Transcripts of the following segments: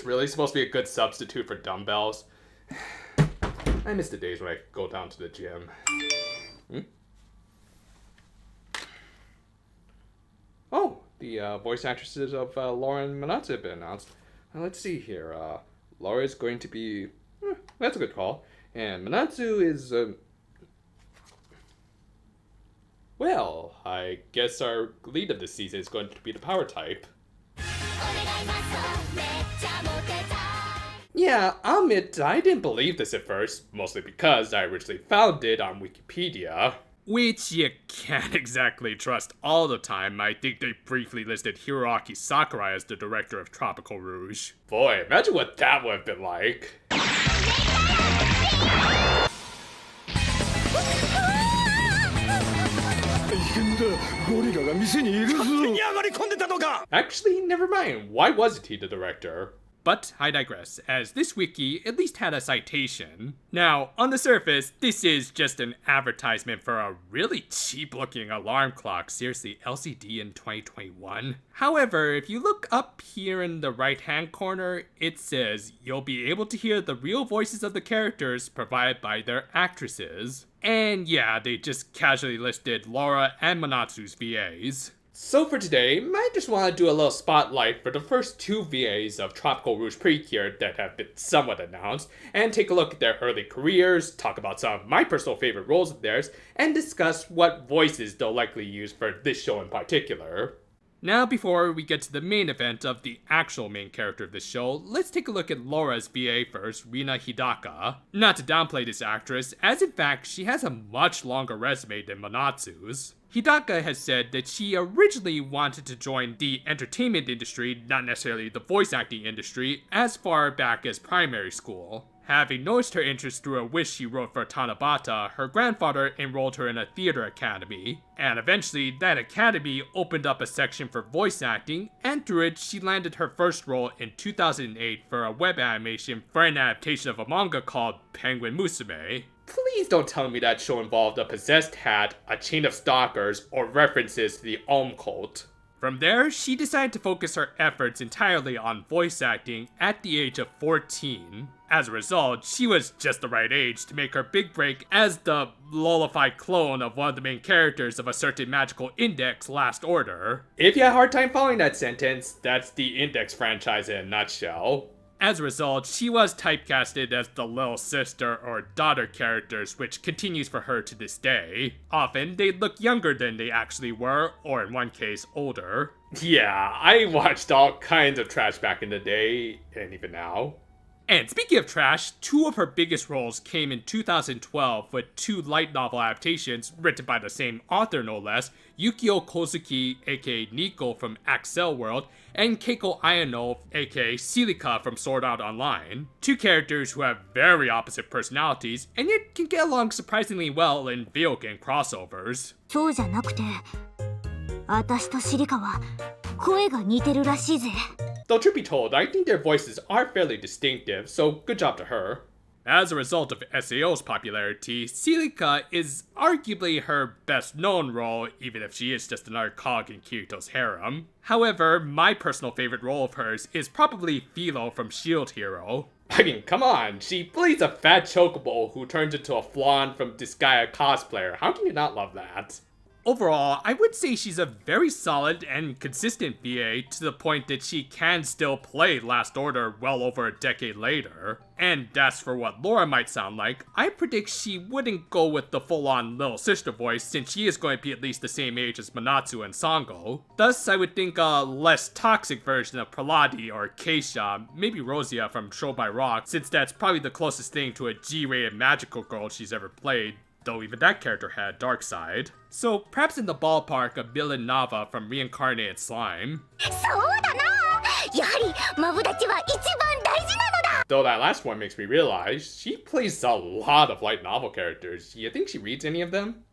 this really supposed to be a good substitute for dumbbells? I miss the days when I could go down to the gym. Oh, the voice actresses of Laura and Manatsu have been announced. Let's see here. Laura is going to be... that's a good call. And Manatsu is... well, I guess our lead of this season is going to be the power type. Yeah, I'll admit I didn't believe this at first, mostly because I originally found it on Wikipedia. Which you can't exactly trust all the time. I think they briefly listed Hiroaki Sakurai as the director of Tropical Rouge. Boy, imagine what that would have been like. Actually, never mind. Why wasn't he the director? But I digress, as this wiki at least had a citation. Now, on the surface, this is just an advertisement for a really cheap-looking alarm clock. Seriously, LCD in 2021? However, if you look up here in the right-hand corner, it says you'll be able to hear the real voices of the characters provided by their actresses. And yeah, they just casually listed Laura and Manatsu's VAs. So for today, I just want to do a little spotlight for the first two VAs of Tropical Rouge Precure that have been somewhat announced, and take a look at their early careers, talk about some of my personal favorite roles of theirs, and discuss what voices they'll likely use for this show in particular. Now before we get to the main event of the actual main character of this show, let's take a look at Laura's VA first, Rina Hidaka. Not to downplay this actress, as in fact she has a much longer resume than Manatsu's. Hidaka has said that she originally wanted to join the entertainment industry, not necessarily the voice acting industry, as far back as primary school. Having noticed her interest through a wish she wrote for Tanabata, her grandfather enrolled her in a theater academy. And eventually, that academy opened up a section for voice acting, and through it, she landed her first role in 2008 for a web animation for an adaptation of a manga called Penguin Musume. Please don't tell me that show involved a possessed hat, a chain of stalkers, or references to the Om cult. From there, she decided to focus her efforts entirely on voice acting at the age of 14. As a result, she was just the right age to make her big break as the lollified clone of one of the main characters of a certain magical index Last Order. If you had a hard time following that sentence, that's the Index franchise in a nutshell. As a result, she was typecasted as the little sister or daughter characters, which continues for her to this day. Often, they look younger than they actually were, or in one case, older. Yeah, I watched all kinds of trash back in the day, and even now. And speaking of trash, two of her biggest roles came in 2012 with two light novel adaptations written by the same author no less, Yukio Kozuki aka Nico from Axel World, and Keiko Ayano aka Silica from Sword Art Online. Two characters who have very opposite personalities, and yet can get along surprisingly well in video game crossovers. そうじゃなくて、私とシリカは声が似てるらしいぜ。 Though truth be told, I think their voices are fairly distinctive, so good job to her. As a result of SAO's popularity, Silica is arguably her best known role, even if she is just another cog in Kirito's harem. However, my personal favorite role of hers is probably Philo from Shield Hero. I mean, come on, she plays a fat chocobo who turns into a flan from Disgaea cosplayer. How can you not love that? Overall, I would say she's a very solid and consistent VA to the point that she can still play Last Order well over a decade later. And as for what Laura might sound like, I predict she wouldn't go with the full-on little sister voice since she is going to be at least the same age as Manatsu and Sango. Thus, I would think a less toxic version of Praladi or Keisha, maybe Rosia from Troll by Rock, since that's probably the closest thing to a G-rated magical girl she's ever played. Though even that character had a dark side. So perhaps in the ballpark of Villain Nava from Reincarnated Slime. Though that last one makes me realize, she plays a lot of light novel characters. You think she reads any of them?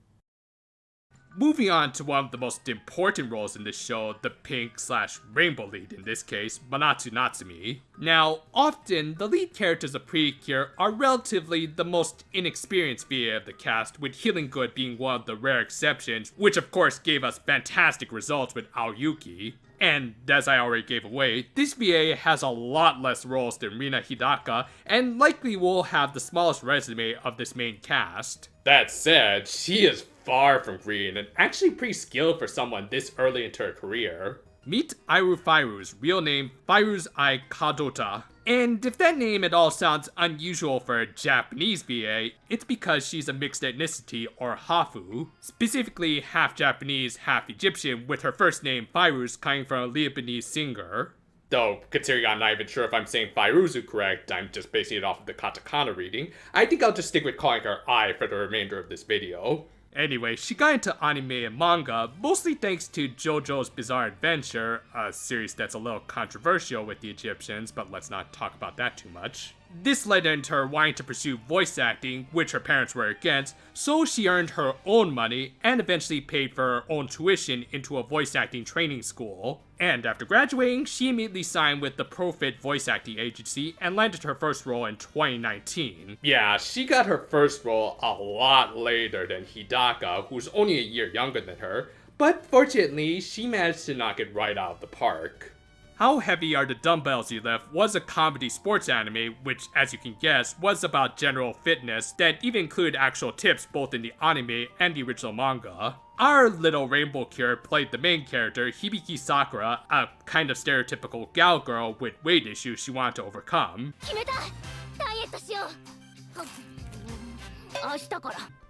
Moving on to one of the most important roles in this show, the pink/rainbow lead in this case, Manatsu Natsumi. Now, often, the lead characters of Precure are relatively the most inexperienced VA of the cast, with Healing Good being one of the rare exceptions, which of course gave us fantastic results with Aoyuki. And as I already gave away, this VA has a lot less roles than Rina Hidaka, and likely will have the smallest resume of this main cast. That said, she is far from green and actually pretty skilled for someone this early into her career. Meet Iru Fairu's real name, Fairuz I Kadota. And if that name at all sounds unusual for a Japanese VA, it's because she's a mixed ethnicity, or Hafu. Specifically half Japanese, half Egyptian, with her first name Fairuz coming from a Lebanese singer. Though, considering I'm not even sure if I'm saying Fairuzu correct, I'm just basing it off of the katakana reading, I think I'll just stick with calling her I for the remainder of this video. Anyway, she got into anime and manga, mostly thanks to JoJo's Bizarre Adventure, a series that's a little controversial with the Egyptians, but let's not talk about that too much. This led into her wanting to pursue voice acting, which her parents were against, so she earned her own money and eventually paid for her own tuition into a voice acting training school. And after graduating, she immediately signed with the Profit voice acting agency and landed her first role in 2019. Yeah, she got her first role a lot later than Hidaka, who's only a year younger than her, but fortunately, she managed to knock it right out of the park. How Heavy Are the Dumbbells You Lift was a comedy sports anime, which, as you can guess, was about general fitness that even included actual tips both in the anime and the original manga. Our little rainbow cure played the main character, Hibiki Sakura, a kind of stereotypical gal girl with weight issues she wanted to overcome.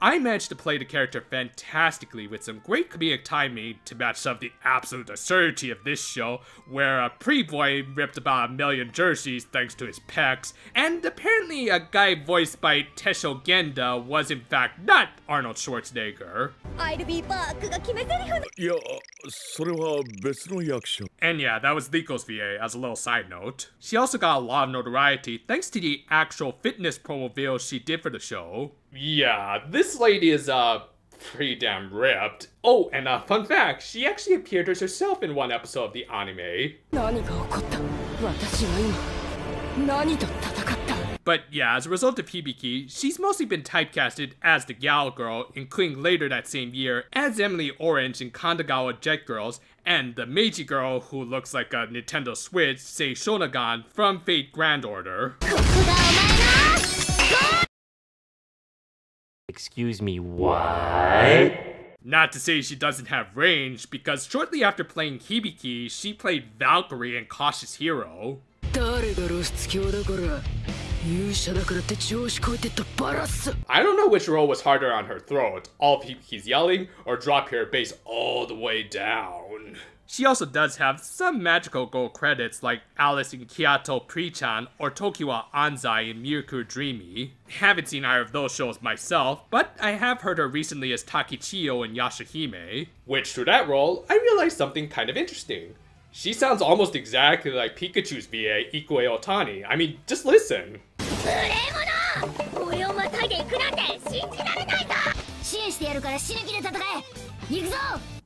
I managed to play the character fantastically with some great comedic timing to match some of the absolute absurdity of this show, where a pre-boy ripped about 1 million jerseys thanks to his pecs, and apparently a guy voiced by Tesho Genda was in fact not Arnold Schwarzenegger. And yeah, that was Liko's VA as a little side note. She also got a lot of notoriety thanks to the actual fitness promo videos she did for the show. Yeah, this lady is, pretty damn ripped. Oh, and a fun fact, she actually appeared as herself in one episode of the anime. But yeah, as a result of Hibiki, she's mostly been typecasted as the gal girl, including later that same year as Emily Orange in Kandagawa Jet Girls, and the Meiji girl who looks like a Nintendo Switch, Sei Shonagon, from Fate Grand Order. Excuse me, what? Not to say she doesn't have range, because shortly after playing Hibiki, she played Valkyrie in Cautious Hero. I don't know which role was harder on her throat, all of Hibiki's yelling, or drop her bass all the way down. She also does have some magical gold credits like Alice in Kyoto Pre-chan or Tokiwa Anzai in Miracle Dreamy. Haven't seen either of those shows myself, but I have heard her recently as Takichiyo in Yashahime, which through that role, I realized something kind of interesting. She sounds almost exactly like Pikachu's VA, Ikue Otani. I mean, just listen.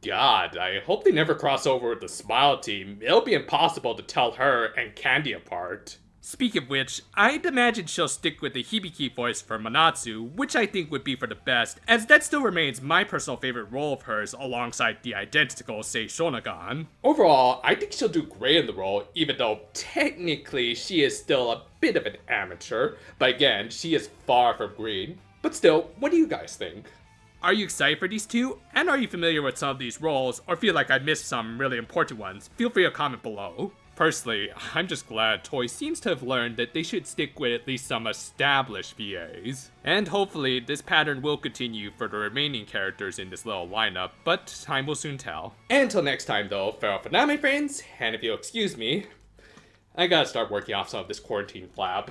God, I hope they never cross over with the Smile team. It'll be impossible to tell her and Candy apart. Speaking of which, I'd imagine she'll stick with the Hibiki voice for Manatsu, which I think would be for the best, as that still remains my personal favorite role of hers alongside the identical Sei Shonagon. Overall, I think she'll do great in the role, even though technically she is still a bit of an amateur, but again, she is far from green. But still, what do you guys think? Are you excited for these two? And are you familiar with some of these roles, or feel like I missed some really important ones? Feel free to comment below. Personally, I'm just glad Toei seems to have learned that they should stick with at least some established VAs. And hopefully, this pattern will continue for the remaining characters in this little lineup, but time will soon tell. And until next time though, farewell for now my friends, and if you'll excuse me, I gotta start working off some of this quarantine flab.